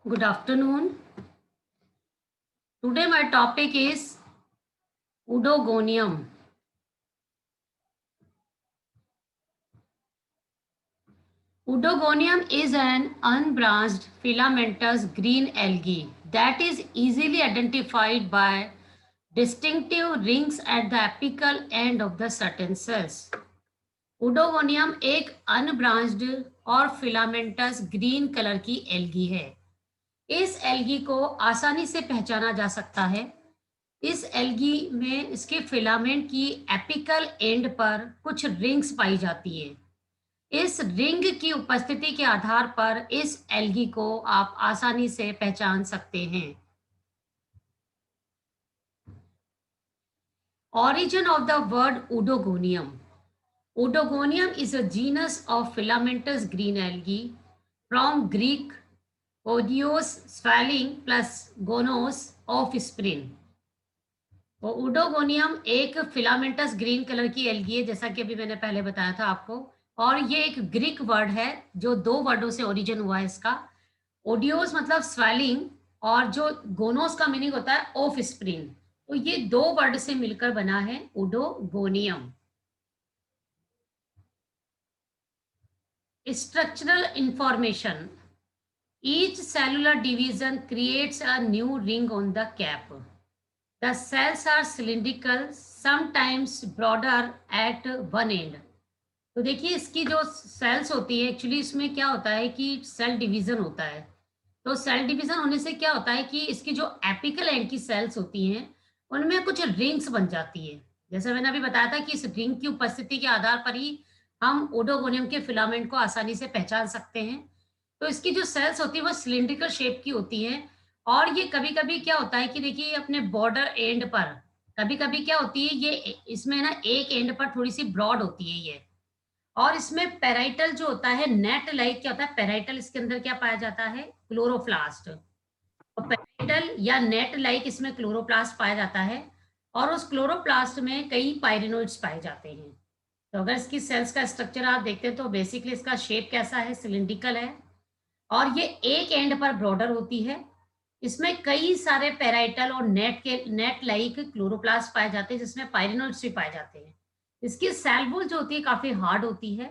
Good afternoon. Today my topic is Oudogonium. Oudogonium is an unbranched filamentous green algae that is easily identified by distinctive rings at the apical end of the certain cells. Oudogonium एक unbranched और filamentous green colour की algae है। इस algae को आसानी से पहचाना जा सकता है। इस एल्गी में इसके फिलामेंट की एपिकल एंड पर कुछ रिंग्स पाई जाती है। इस रिंग की उपस्थिति के आधार पर इस एल्गी को आप आसानी से पहचान सकते हैं। Origin of the word Oudogonium. Oudogonium is a genus of filamentous green algae from Greek odios swelling plus gonos offspring. वो उडोगोनियम एक फिलामेंटस ग्रीन कलर की एल्गी है, जैसा कि अभी मैंने पहले बताया था आपको। और ये एक ग्रीक वर्ड है जो दो वर्डों से ओरिजिन हुआ है इसका। ओडियोस मतलब स्वेलिंग, और जो गोनोस का मीनिंग होता है ऑफ स्प्रिंग। तो ये दो वर्ड से मिलकर बना है oedogonium. Structural information. Each cellular division creates a new ring on the cap. The cells are cylindrical, sometimes broader at one end. तो देखिए इसकी जो सेल्स होती है, एक्चुअली इसमें क्या होता है कि सेल डिवीजन होता है। तो सेल डिवीजन होने से क्या होता है कि इसकी जो एपिकल एंड की सेल्स होती हैं उनमें कुछ रिंग्स बन जाती है। जैसे मैंने अभी बताया था कि इस रिंग की उपस्थिति के आधार पर ही हम ओडोगोनियम के फिलामेंट को आसानी से पहचान सकते हैं। तो इसकी जो सेल्स होती है वो सिलिंड्रिकल शेप की होती हैं। और ये कभी-कभी क्या होता है कि देखिए अपने बॉर्डर एंड पर कभी-कभी क्या होती है, ये इसमें ना एक एंड पर थोड़ी-सी ब्रॉड होती है ये। और इसमें पेराइटल जो होता है नेट लाइक क्या होता है, पेराइटल इसके अंदर क्या पाया जाता है, क्लोरोप्लास्ट। और पेराइटल या नेट लाइक इसमें क्लोरोप्लास्ट पाया जाता है। और उस क्लोरोप्लास्ट में कई पायरिनोइड्स पाए जाते हैं। तो अगर इसकी सेल्स का स्ट्रक्चर आप देखते हैं तो बेसिकली इसका शेप कैसा है, सिलिंड्रिकल है। और ये एक एंड पर ब्रॉडर होती है। इसमें कई सारे पेराइटल और नेट लाइक क्लोरोप्लास्ट पाए जाते हैं, जिसमें पायरिनोइड्स भी पाए जाते हैं। इसकी सेल वॉल जो होती है काफी हार्ड होती है।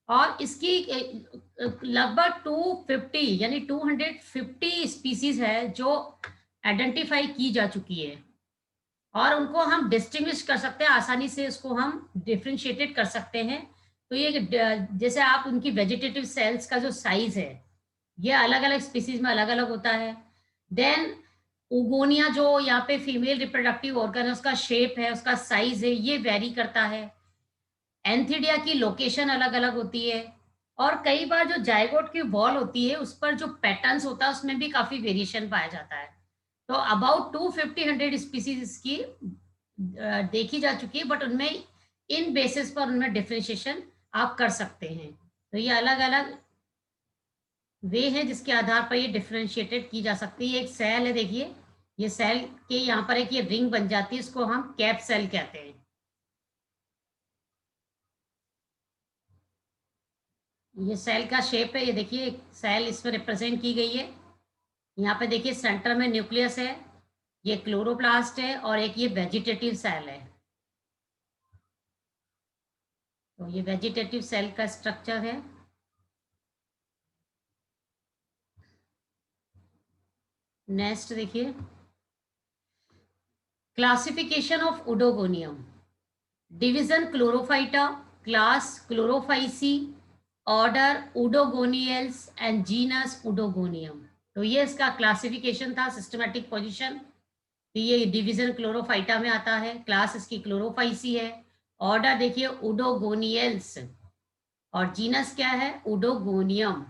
और इसकी लगभग 250 यानी 250 स्पीसीज है जो आइडेंटिफाई की जा चुकी है। और उनको हम डिस्टिंग्विश कर सकते हैं, आसानी से इसको हम डिफरेंशिएटेड कर सकते हैं। तो ये जैसे आप उनकी वेजिटेटिव सेल्स का जो साइज है ये अलग-अलग स्पीसीज में अलग-अलग होता है। देन उगोनिया जो यहाँ पे फीमेल रिप्रोडक्टिव ऑर्गन है, उसका शेप है, उसका साइज है, ये वेरी करता है। एंथिडिया की लोकेशन अलग-अलग होती है। और कई बार जो जायगोट की वॉल होती है उस पर जो पैटर्न्स होता है उसमें भी काफी वेरिएशन पाया जाता है। तो अबाउट 250 स्पीसीज इसकी देखी जा चुकी है, बट उनमें इन बेसिस पर उनमें डिफरेंशिएशन आप कर सकते हैं। तो ये अलग-अलग वे है जिसके आधार पर ये डिफरेंशिएटेड की जा सकती है। एक सेल है, देखिए ये सेल के यहाँ पर एक ये रिंग बन जाती है, इसको हम कैप सेल कहते हैं। ये सेल का शेप है, ये देखिए सेल इसमें रिप्रेजेंट की गई है। यहाँ पे देखिए सेंटर में न्यूक्लियस है, ये क्लोरोप्लास्ट है, और एक ये वेजिटेटिव सेल है। तो ये वेजिटेटिव सेल का स्ट्रक्चर है। नेक्स्ट देखिए classification of Oedogonium. Division Chlorophyta, class Chlorophyceae, order Oedogoniales and genus Oedogonium. तो ये इसका क्लासिफिकेशन था, सिस्टमैटिक पोजीशन। तो ये डिवीजन क्लोरोफाइटा में आता है, क्लास इसकी क्लोरोफाइसी है, ऑर्डर देखिए उडोगोनियल्स, और जीनस क्या है, oedogonium.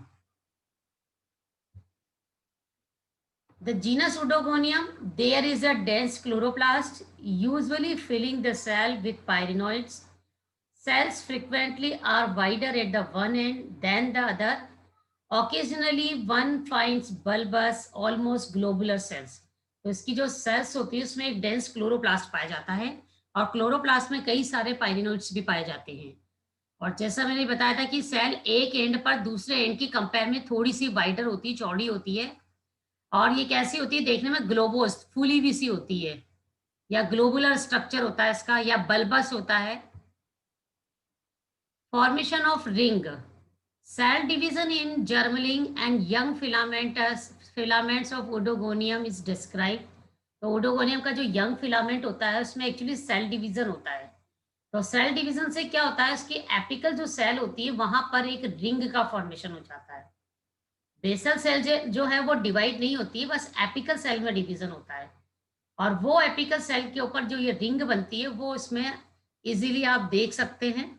The genus Oudogonium, there is a dense chloroplast, usually filling the cell with pyrenoids. Cells frequently are wider at the one end than the other. Occasionally, one finds bulbous, almost globular cells. तो इसकी जो sales होती है उसमें एक dense chloroplast पाया जाता है, और क्लोरोप्लास्ट में कई सारे पायरिनोइड्स भी पाए जाते हैं। और जैसा मैंने बताया था कि सेल एक एंड पर दूसरे एंड की कंपेयर में थोड़ी सी वाइडर होती है, चौड़ी होती है। और ये कैसी होती है देखने में, ग्लोबोस, फूली भी सी होती है, या ग्लोबुलर स्ट्रक्चर होता है इसका, या बल्बस होता है। Formation of ring, cell division in germling and young filaments of Oedogonium is describe. तो ओडोगोनियम का जो यंग फिलामेंट होता है उसमें एक्चुअली सेल डिवीजन होता है। तो सेल डिवीजन से क्या होता है, उसकी एपिकल जो सेल होती है वहां पर एक रिंग का फॉर्मेशन हो जाता है। बेसल सेल जो है वो डिवाइड नहीं होती है, बस एपिकल सेल में डिवीजन होता है। और वो एपिकल सेल के ऊपर जो ये रिंग बनती है वो इसमें इजीली आप देख सकते हैं।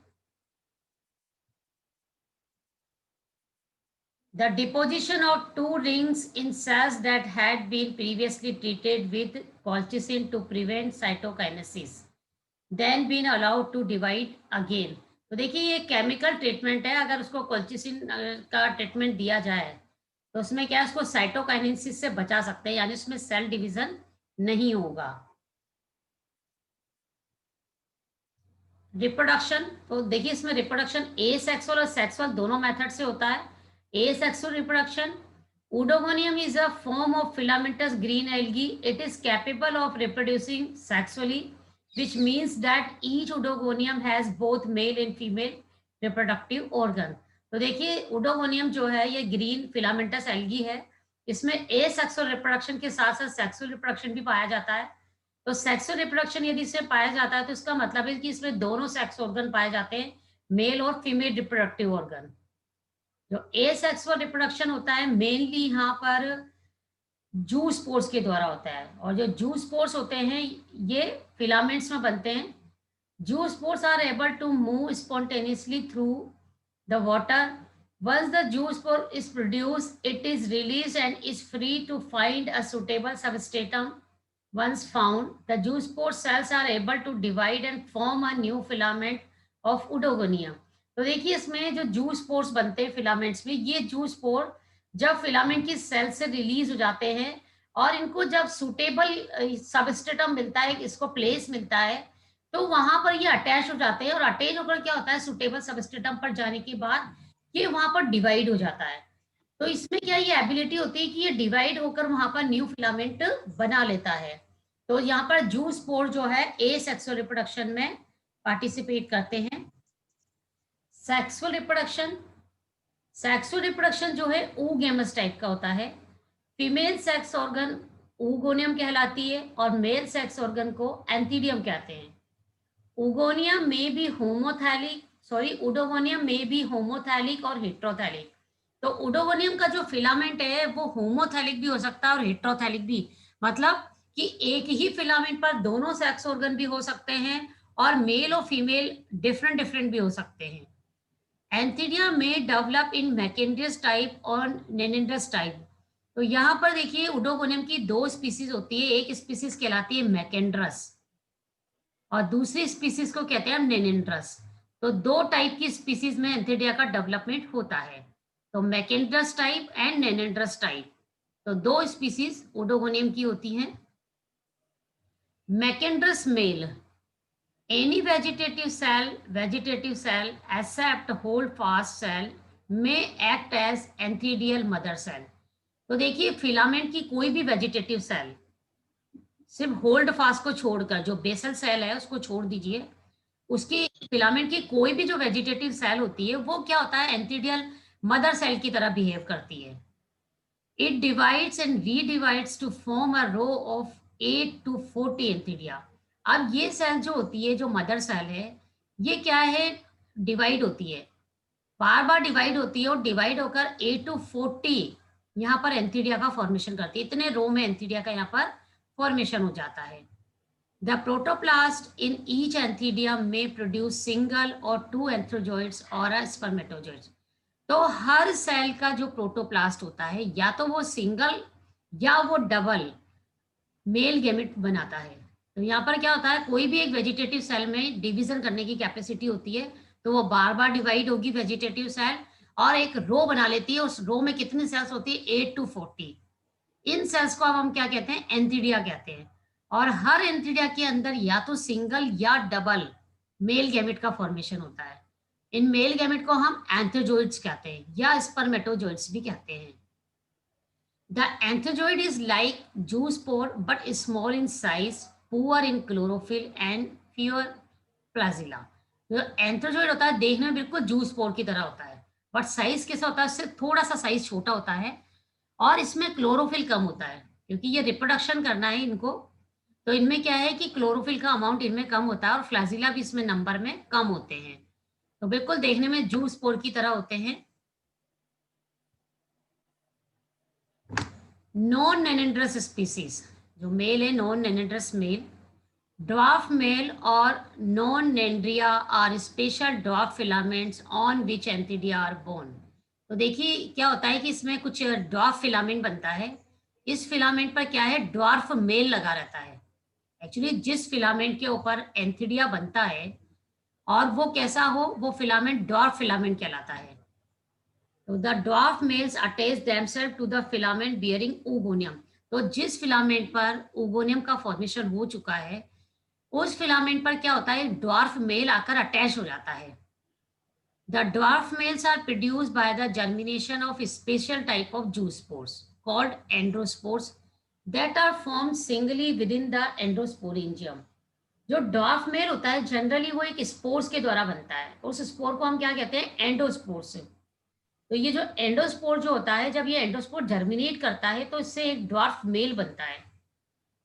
The deposition of two rings in cells that had been previously treated with colchicine to prevent cytokinesis, then been allowed to divide again। तो देखिए ये केमिकल ट्रीटमेंट है, अगर उसको कोल्चिसिन का ट्रीटमेंट दिया जाए तो उसमें क्या है, उसको साइटोकाइनेसिस से बचा सकते हैं, यानी उसमें सेल डिवीजन नहीं होगा। रिप्रोडक्शन, तो देखिए इसमें रिप्रोडक्शन ए सेक्सुअल और सेक्सुअल दोनों मेथड से होता है। ए sexual reproduction, Oedogonium is a form of filamentous green algae. It is capable of reproducing sexually, which means that each Oedogonium has both male and female reproductive organ। तो देखिए Oedogonium जो है ये green filamentous algae है, इसमें ए sexual reproduction के साथ साथ सेक्सुअल रिप्रोडक्शन भी पाया जाता है। तो सेक्सुअल रिप्रोडक्शन यदि इसमें पाया जाता है तो इसका मतलब है कि इसमें दोनों सेक्स ऑर्गन पाए जाते हैं, मेल और फीमेल रिप्रोडक्टिव ऑर्गन। जो एसेक्सुअल रिप्रोडक्शन होता है मेनली यहाँ पर जू स्पोर्स के द्वारा होता है, और जो जू स्पोर्स होते हैं ये फिलामेंट्स में बनते हैं। Zoospores are able to move spontaneously through the water. once the zoo spore is produced, it is released and is free to find a suitable substratum। once found, the zoospore cells are able to divide and form a new filament of Oedogonium. तो देखिए इसमें जो जू spores बनते हैं filaments में, ये जू स्पोर जब फिलामेंट की सेल से रिलीज हो जाते हैं और इनको जब सुटेबल सबस्ट्रेटम मिलता है, इसको प्लेस मिलता है, तो वहां पर ये अटैच हो जाते हैं, और अटैच होकर क्या होता है, सुटेबल सबस्ट्रेटम पर जाने के बाद ये वहां पर डिवाइड हो जाता है। तो इसमें क्या ये एबिलिटी होती है कि ये डिवाइड होकर वहां पर न्यू फिलामेंट बना लेता है। तो यहाँ पर जू स्पोर जो है ए सेक्सुअल रिप्रोडक्शन में पार्टिसिपेट करते हैं। सेक्सुअल रिप्रोडक्शन, सेक्सुअल रिप्रोडक्शन जो है oogamous टाइप का होता है। फीमेल सेक्स ऑर्गन oogoनियम कहलाती है और मेल सेक्स ऑर्गन को एंथीडियम कहते हैं। oogoनियम में भी होमोथैलिक, सॉरी ओडोगोनियम में भी होमोथैलिक और हेट्रोथैलिक। तो ओडोगोनियम का जो फिलामेंट है वो होमोथैलिक भी हो सकता है और हेट्रोथैलिक भी, मतलब कि एक ही फिलामेंट पर दोनों सेक्स ऑर्गन भी हो सकते हैं और मेल और फीमेल डिफरेंट डिफरेंट भी हो सकते हैं। एंथीडिया में डेवलप इन मैकेंड्रस टाइप और नेनेंड्रस टाइप। तो यहाँ पर देखिए ओडोगोनियम की दो स्पीसीज होती है, एक स्पीसीज कहलाती है मैकेंड्रस और दूसरी स्पीसीज को कहते हैं नेनेंड्रस। तो दो टाइप की स्पीसीज में एंथीडिया का डेवलपमेंट होता है, तो मैकेंड्रस टाइप एंड नेनेंड्रस टाइप। तो दो स्पीसीज ओडोगोनियम की होती हैं। मैकेंड्रस mail, any vegetative cell except holdfast cell may act as enthedial mother cell। तो देखिए फिलामेंट की कोई भी वेजिटेटिव सेल, सिर्फ होल्ड फास्ट को छोड़कर, जो बेसल सेल है उसको छोड़ दीजिए, उसकी फिलामेंट की कोई भी जो वेजिटेटिव सेल होती है वो क्या होता है, एंथीडियल मदर सेल की तरह बिहेव करती है। It divides and redivides to form a row of 8 to 40 antheridia. अब ये सेल जो होती है, जो मदर सेल है, ये क्या है, डिवाइड होती है, बार बार डिवाइड होती है और डिवाइड होकर 8 to 40 यहाँ पर एंथीडिया का फॉर्मेशन करती है। इतने रो में एंथीडिया का यहाँ पर फॉर्मेशन हो जाता है। द प्रोटोप्लास्ट इन ईच एंथीडियम में प्रोड्यूस सिंगल और टू एंथ्रोजोइड्स और स्पर्मेटोजोइड्स। तो हर सेल का जो प्रोटोप्लास्ट होता है या तो वो सिंगल या वो डबल मेल गैमेट बनाता है। तो यहाँ पर क्या होता है, कोई भी एक वेजिटेटिव सेल में डिवीजन करने की कैपेसिटी होती है, तो वो बार बार डिवाइड होगी वेजिटेटिव सेल और एक रो बना लेती है। उस रो में कितनी सेल्स होती है, 8 to 40। इन सेल्स को अब हम क्या कहते हैं, एंथीडिया कहते हैं। और हर एंथीडिया के अंदर या तो सिंगल या डबल मेल गैमेट का फॉर्मेशन होता है। इन मेल गैमेट को हम एंथोजोइड्स कहते हैं या स्पर्मेटोजोइड्स भी कहते हैं। The anthozoid is like zoospore but small in size, poor in chlorophyll and fewer flagella. जो एंथ्रोजोइड होता है देखने में बिल्कुल जूस्पोर की तरह होता है, बट साइज कैसा होता है, इससे थोड़ा सा साइज छोटा होता है और इसमें क्लोरोफिल कम होता है क्योंकि ये रिप्रोडक्शन करना है इनको। तो इनमें क्या है कि क्लोरोफिल का अमाउंट इनमें कम होता है और फ्लैजिला भी इसमें नंबर में कम होते हैं। तो बिल्कुल देखने में जूस्पोर की तरह होते हैं। नॉन नेनेंड्रस स्पीसीज, जो मेल है non nannandrous male, dwarf male और non nannandria are special dwarf filaments on which antheridia are borne. तो देखिए क्या होता है कि इसमें कुछ ड्वार्फ फिलामेंट बनता है। इस फिलामेंट पर क्या है, ड्वार्फ मेल लगा रहता है। एक्चुअली जिस फिलामेंट के ऊपर एंथिडिया बनता है और वो कैसा हो, वो फिलामेंट ड्वार्फ फिलामेंट कहलाता है। तो the dwarf males attach themselves to the filament bearing oogonia। तो जिस फिलामेंट पर oogonia का फॉर्मेशन हो चुका है, उस फिलामेंट पर क्या होता है, ड्वार्फ मेल आकर अटैच हो जाता है। The dwarf males are produced by the germination of special type of zoospores called androspores that are form singly within the endosporangium. जो ड्वार्फ मेल होता है जनरली वो एक स्पोर्स के द्वारा बनता है, उस स्पोर को हम क्या कहते हैं, एंडोस्पोर्स। तो ये जो एंडोस्पोर जो होता है, जब ये एंडोस्पोर जर्मिनेट करता है तो इससे एक ड्वार्फ मेल बनता है।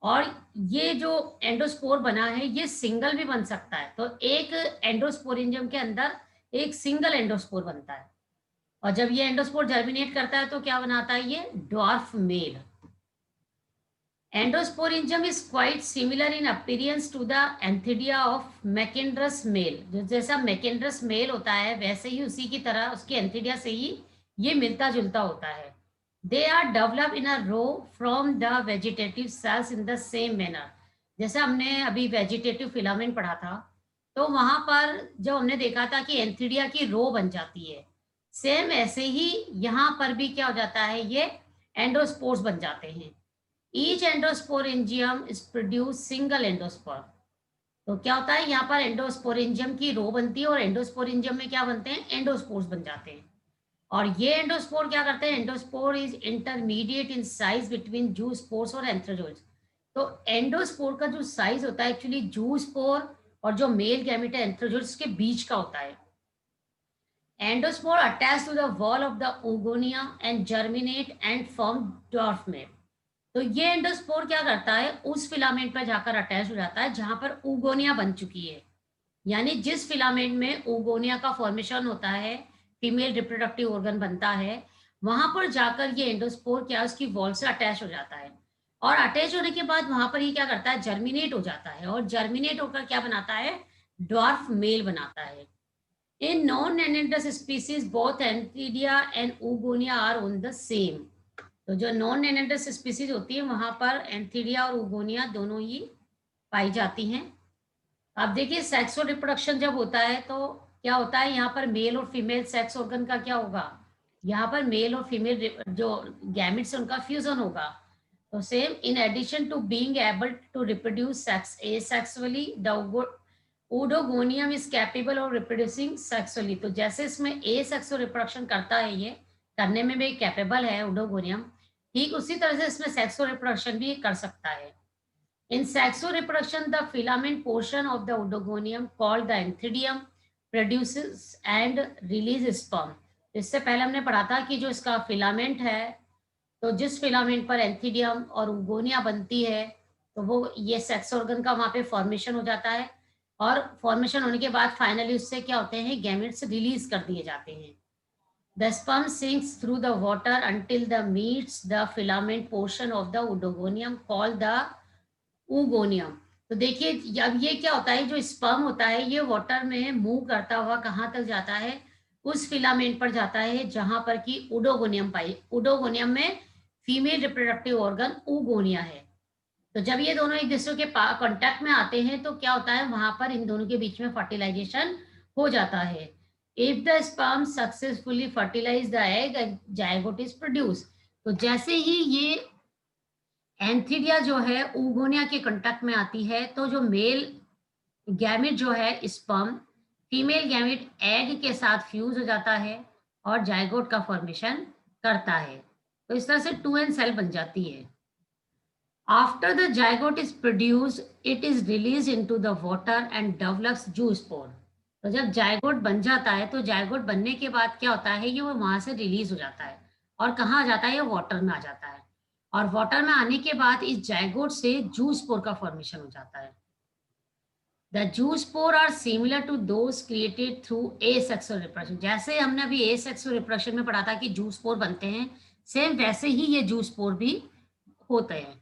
और ये जो एंडोस्पोर बना है ये सिंगल भी बन सकता है। तो एक एंडोस्पोरिंजियम के अंदर एक सिंगल एंडोस्पोर बनता है और जब ये एंडोस्पोर जर्मिनेट करता है तो क्या बनाता है, ये dwarf male. Endosporangium is quite similar in appearance to the antheridia of macandrous male. जो जैसा मैकेंड्रस मेल होता है वैसे ही उसी की तरह उसके एंथिडिया से ही ये मिलता जुलता होता है। They are developed in a row from the vegetative cells in the same manner। जैसे हमने अभी वेजिटेटिव फिलामेंट पढ़ा था, तो वहां पर जब हमने देखा था कि एंथिडिया की रो बन जाती है, सेम ऐसे ही यहाँ पर भी क्या हो जाता है, ये एंडोस्पोर्स बन जाते हैं। Each endosporangium is produce single endospore. तो क्या होता है, यहाँ पर एंडोस्पोरेंजियम की रो बनती है और एंडोस्पोरेंजियम में क्या बनते हैं, एंडोस्पोर्स बन जाते हैं। और ये एंडोस्पोर क्या करते हैं, endospore is intermediate in size between zoospores और एंथ्रोजोइड्स। तो एंडोस्पोर का जो साइज होता है एक्चुअली जूस्पोर और जो मेल गैमेट है एंथ्रोजोइड्स के बीच का होता है। Endospore attach to the wall of the oogonia and germinate and form dwarf male. तो ये एंडोस्पोर क्या करता है, उस फिलामेंट पर जाकर अटैच हो जाता है जहां पर oogonia बन चुकी है। यानी जिस फिलामेंट में oogonia का फॉर्मेशन होता है, फीमेल रिप्रोडक्टिव ऑर्गन बनता है, वहां पर जाकर ये एंडोस्पोर क्या उसकी वॉल से अटैच हो जाता है और अटैच होने के बाद वहां पर ये क्या करता है, जर्मिनेट हो जाता है और जर्मिनेट होकर क्या बनाता है, ड्वार्फ मेल बनाता है। In non nannandrous species both antheridia and oogonia are on the same. तो जो नॉन नेनेंड्रस स्पीसीज होती है वहां पर एंथिडिया और oogonia दोनों ही पाई जाती हैं। अब देखिए सेक्सुअल रिप्रोडक्शन जब होता है तो क्या होता है, यहाँ पर मेल और फीमेल सेक्स ऑर्गन का क्या होगा, यहाँ पर मेल और फीमेल जो गैमेट्स है उनका फ्यूजन होगा। तो same in addition to being able to reproduce sex asexually the oogonia is capable of reproducing sexually. तो जैसे इसमें एसेक्सुअल रिप्रोडक्शन करता है, ये करने में भी कैपेबल है oogonia, ठीक उसी तरह से इसमें सेक्सुअल रिप्रोडक्शन भी कर सकता है। In sexual reproduction, the filament portion of the oogonium called the anthidium produces and releases sperm। इससे पहले हमने पढ़ा था कि जो इसका फिलामेंट है, तो जिस फिलामेंट पर एंथिडियम और oogonia बनती है, तो वो ये सेक्स ऑर्गन का वहां पे फॉर्मेशन हो जाता है और फॉर्मेशन होने के बाद फाइनली उससे क्या होते हैं, गैमेट्स रिलीज कर दिए जाते हैं। The sperm sinks through the water until the meets the filament portion of the oogonium called the oogonia। तो देखिए अब ये क्या होता है, जो स्पर्म होता है ये वाटर में मूव करता हुआ कहाँ तक जाता है, उस फिलामेंट पर जाता है जहां पर कि oogonia पाई, oogonia में फीमेल रिप्रोडक्टिव ऑर्गन oogonia है। तो जब ये दोनों एक दूसरे के कांटेक्ट में आते हैं तो क्या होता है, वहां पर इन दोनों के बीच में फर्टिलाइजेशन हो जाता है। If the sperm successfully fertilize the egg, zygote is produce. तो जैसे ही ये एंथिडिया जो है oogonia के कांटेक्ट में आती है तो जो मेल गैमेट जो है स्पर्म, फीमेल गैमेट एग के साथ फ्यूज हो जाता है और जायगोट का फॉर्मेशन करता है। तो इस तरह से 2n सेल बन जाती है। After the zygote is produced, it is release into the water and develops zoospore. तो जब जाइगोट बन जाता है, तो जाइगोट बनने के बाद क्या होता है, ये वो वहां से रिलीज हो जाता है और कहाँ आ जाता है, ये वाटर में आ जाता है। और वाटर में आने के बाद इस जाइगोट से जूस्पोर का फॉर्मेशन हो जाता है। The zoospore are similar to those created through asexual reproduction। जैसे हमने अभी asexual reproduction में पढ़ा था कि जूस्पोर बनते हैं, सेम वैसे ही ये जूस्पोर भी होते हैं।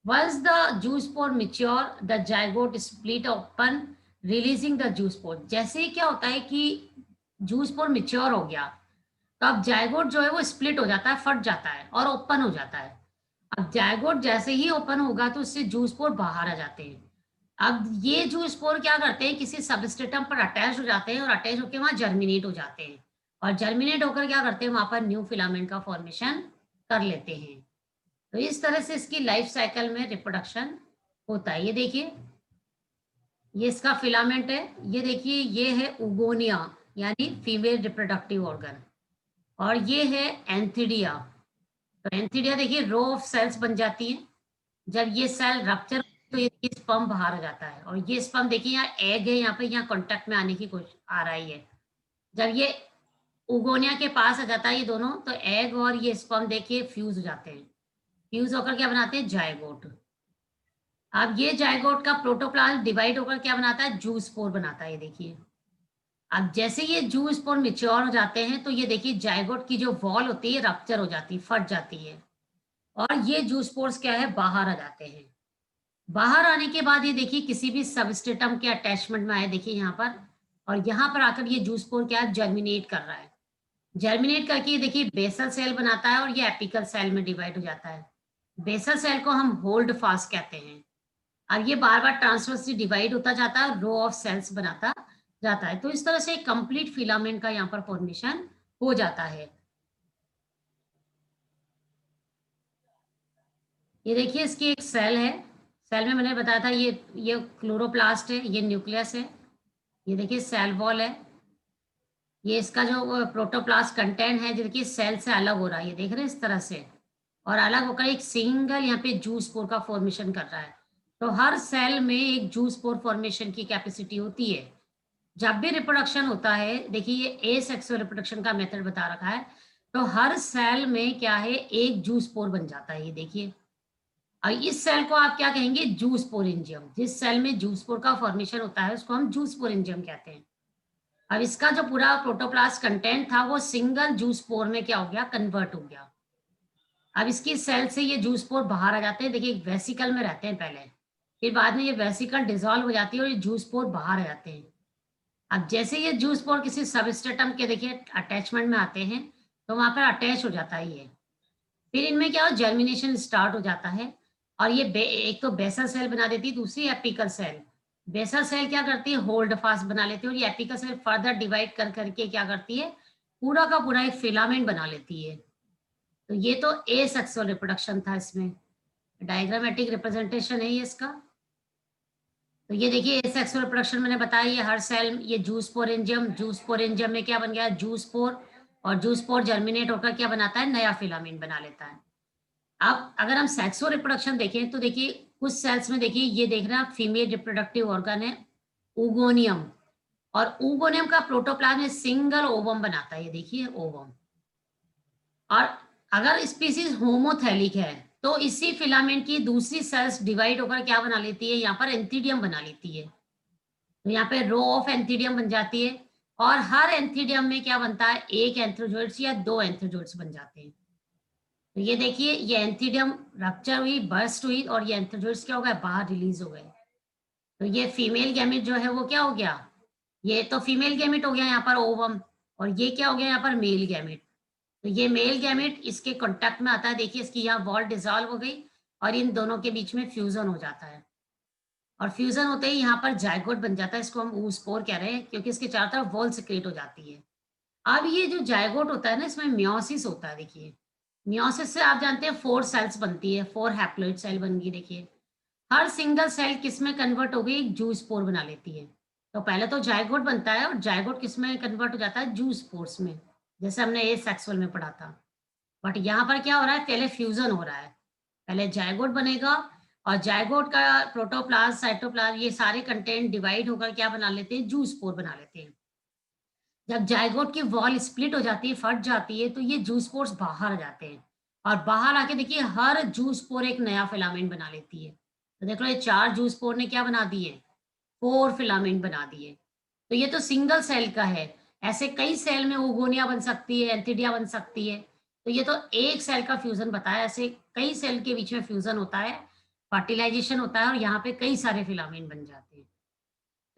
Once the zoospore mature, the zygote split open, releasing the zoospore। जैसे ही क्या होता है कि जूस्पोर मेच्योर हो गया, तो अब जाइगोट जो है वो स्प्लिट हो जाता है, फट जाता है और ओपन हो जाता है। अब जाइगोट जैसे ही ओपन होगा तो उससे जूस्पोर बाहर आ जाते हैं। अब ये जो स्पोर क्या करते हैं, किसी सबस्ट्रेटम पर अटैच हो जाते हैं और अटैच होकर वहां जर्मिनेट हो जाते हैं, और जर्मिनेट होकर क्या करते हैं, वहां पर न्यू फिलामेंट का फॉर्मेशन कर लेते हैं। तो इस तरह से इसकी लाइफ साइकिल में रिप्रोडक्शन होता है। ये देखिए, ये इसका फिलामेंट है। ये देखिए, ये है उगोनिया यानी फीमेल रिप्रोडक्टिव ऑर्गन, और ये है एंथिडिया। तो एंथिडिया देखिए रो ऑफ सेल्स बन जाती है। जब ये सेल रप्चर, तो ये स्पर्म बाहर आ जाता है, और ये स्पर्म देखिए यहाँ एग है, यहाँ पे यहाँ कांटेक्ट में आने की कोशिश आ रही है। जब ये उगोनिया के पास आ जाता है ये दोनों, तो एग और ये स्पर्म देखिए फ्यूज हो जाते हैं। फ्यूज होकर क्या बनाते हैं, जाइगोट। अब ये जाइगोट का प्रोटोप्लाज्म डिवाइड होकर क्या बनाता है, जूस्पोर बनाता है। ये देखिए, अब जैसे ये जूस्पोर मेच्योर हो जाते हैं, तो ये देखिए जाइगोट की जो वॉल होती है रप्चर हो जाती है, फट जाती है, और ये जूस्पोर्स क्या है, बाहर आ जाते हैं। बाहर आने के बाद ये देखिए किसी भी सबस्ट्रेटम के अटैचमेंट में आए, देखिए यहाँ पर, और यहाँ पर आकर ये जूस्पोर क्या जर्मिनेट कर रहा है। जर्मिनेट करके ये देखिए बेसल सेल बनाता है, और ये एपिकल सेल में डिवाइड हो जाता है। बेसल सेल को हम होल्ड फास्ट कहते हैं। अब ये बार बार ट्रांसवर्सली डिवाइड होता जाता है, रो ऑफ सेल्स बनाता जाता है। तो इस तरह से कंप्लीट फिलामेंट का यहाँ पर फॉर्मेशन हो जाता है। ये देखिए इसकी एक सेल है। सेल में मैंने बताया था ये क्लोरोप्लास्ट है, ये न्यूक्लियस है। ये देखिए सेल वॉल है। ये इसका जो प्रोटोप्लास्ट कंटेंट है, जो देखिए सेल से अलग हो रहा है, ये देख रहे हैं इस तरह से, और अलग होकर एक सिंगल यहाँ पे जूस पोर का फॉर्मेशन कर रहा है। तो हर सेल में एक जूस पोर फॉर्मेशन की कैपेसिटी होती है। जब भी रिप्रोडक्शन होता है, देखिए ये एसेक्सुअल रिप्रोडक्शन का मेथड बता रखा है, तो हर सेल में क्या है, एक जूस पोर बन जाता है। ये देखिए, और इस सेल को आप क्या कहेंगे, जूस पोरेंजियम। जिस सेल में जूस पोर का फॉर्मेशन होता है उसको हम जूस पोरेंजियम कहते हैं। अब इसका जो पूरा प्रोटोप्लास्ट कंटेंट था वो सिंगल जूस पोर में क्या हो गया, कन्वर्ट हो गया। अब इसकी सेल से ये जूस पोर बाहर आ जाते हैं। देखिए एक वेसिकल में रहते हैं पहले, फिर बाद में ये वेसिकल डिसॉल्व हो जाती है और ये जूस पोर बाहर आ जाते हैं। अब जैसे ये जूस पोर किसी सबस्ट्रेटम के देखिए अटैचमेंट में आते हैं, तो वहां पर अटैच हो जाता है ये। फिर इनमें क्या हो, जर्मिनेशन स्टार्ट हो जाता है, और ये एक तो बेसल सेल बना देती है, दूसरी एपिकल सेल। बेसल सेल क्या करती है, होल्ड फास्ट बना लेती है, और ये एपिकल सेल फर्दर डिवाइड कर करके क्या करती है, पूरा का पूरा एक फिलामेंट बना लेती है। तो ये तो एसेक्सुअल रिप्रोडक्शन था। इसमें डायग्रामेटिक रिप्रेजेंटेशन है ये इसका। तो ये देखिए एसेक्सुअल रिप्रोडक्शन मैंने बताया, ये हर सेल, ये जूस पोरेंजियम, जूस पोरेंजियम में क्या बन गया, जूस पोर, और जूस पोर जर्मिनेट होकर क्या बनाता है, नया फिलामेंट बना लेता है। अब अगर हम सेक्सुअल रिप्रोडक्शन देखें, तो देखिए कुछ सेल्स में देखिए, ये देख रहे हैं फीमेल रिप्रोडक्टिव ऑर्गन है ऊगोनियम, और ऊगोनियम का प्रोटोप्लाज्म में सिंगल ओवम बनाता है। ये देखिए ओवम। और अगर स्पीसीज होमोथैलिक है, तो इसी फिलामेंट की दूसरी सेल्स डिवाइड होकर क्या बना लेती है, यहाँ पर एंथीडियम बना लेती है। तो यहाँ पे रो ऑफ एंथीडियम बन जाती है, और हर एंथीडियम में क्या बनता है, एक एंथ्रोजोइड्स या दो एंथ्रोजोइड्स बन जाते हैं। तो ये देखिए, ये एंथीडियम रप्चर हुई, बर्स्ट हुई, और ये एंथ्रोजोइड्स क्या हो गए, बाहर रिलीज हो गए। तो ये फीमेल गैमेट जो है वो क्या हो गया, ये तो फीमेल गैमेट हो गया यहाँ पर ओवम, और ये क्या हो गया यहाँ पर मेल गैमेट। तो ये मेल गैमेट इसके कांटेक्ट में आता है, देखिए इसकी यहाँ वॉल डिसॉल्व हो गई, और इन दोनों के बीच में फ्यूजन हो जाता है, और फ्यूजन होते ही यहाँ पर जाइगोट बन जाता है। इसको हम ऊस्पोर कह रहे हैं, क्योंकि इसके चारों तरफ वॉल सिक्रेट हो जाती है। अब ये जो जाइगोट होता है ना, इसमें मियोसिस होता है। देखिए मियोसिस से आप जानते हैं 4 सेल्स बनती है, 4 हैप्लॉइड सेल बन गई। देखिए हर सिंगल सेल किस में कन्वर्ट हो गई, एक जूस पोर बना लेती है। तो पहले तो जाइगोट बनता है, और जाइगोट किस में कन्वर्ट हो जाता है, जूस पोर्स में, जैसे हमने ए सेक्सुअल में पढ़ा था। बट यहाँ पर क्या हो रहा है, पहले फ्यूजन हो रहा है, पहले जायगोट बनेगा और जायगोट का प्रोटोप्लाज्म, साइटोप्लाज्म, ये सारे कंटेंट डिवाइड होकर क्या बना लेते हैं, जूस्पोर बना लेते हैं। जब जायगोट की वॉल स्प्लिट हो जाती है, फट जाती है, तो ये जूस्पोर्स बाहर आ जाते हैं और बाहर आके देखिए हर जूस्पोर एक नया फिलामेंट बना लेती है। तो देख लो ये 4 जूस्पोर ने क्या बना दिए, 4 फिलामेंट बना दिए। तो ये तो सिंगल सेल का है, ऐसे कई सेल में ओगोनिया बन सकती है, एंथिडिया बन सकती है। तो ये तो एक सेल का फ्यूजन बताया, ऐसे कई सेल के बीच में फ्यूजन होता है, फर्टिलाइजेशन होता है और यहाँ पे कई सारे फिलामेंट बन जाते हैं।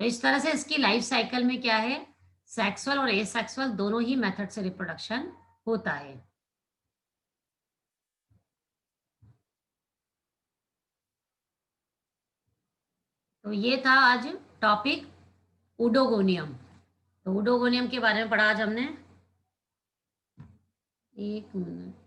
तो इस तरह से इसकी लाइफ साइकिल में क्या है, सेक्सुअल और एसेक्सुअल दोनों ही मेथड से रिप्रोडक्शन होता है। तो ये था आज टॉपिक उडोगोनियम। तो उडोगोनियम के बारे में पढ़ा आज हमने। एक मिनट।